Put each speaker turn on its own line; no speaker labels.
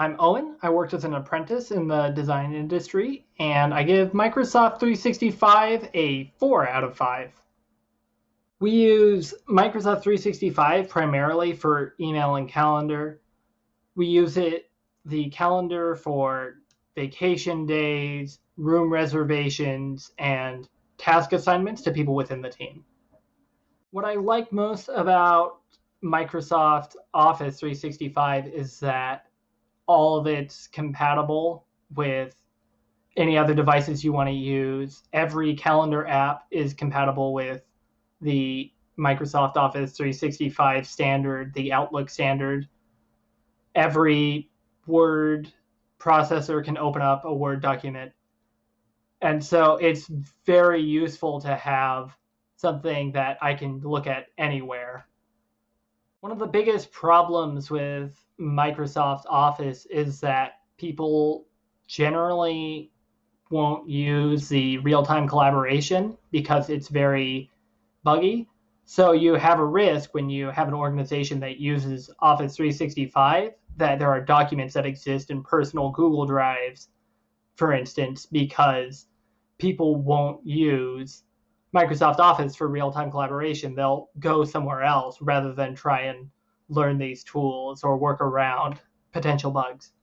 I'm Owen. I worked as an apprentice in the design industry, and I give Microsoft 365 a 4 out of 5. We use Microsoft 365 primarily for email and calendar. We use the calendar for vacation days, room reservations, and task assignments to people within the team. What I like most about Microsoft Office 365 is that all of it's compatible with any other devices you want to use. Every calendar app is compatible with the Microsoft Office 365 standard, the Outlook standard. Every Word processor can open up a Word document. And so it's very useful to have something that I can look at anywhere. One of the biggest problems with Microsoft Office is that people generally won't use the real-time collaboration because it's very buggy. So you have a risk when you have an organization that uses Office 365 that there are documents that exist in personal Google Drives, for instance, because people won't use Microsoft Office for real-time collaboration. They'll go somewhere else rather than try and learn these tools or work around potential bugs.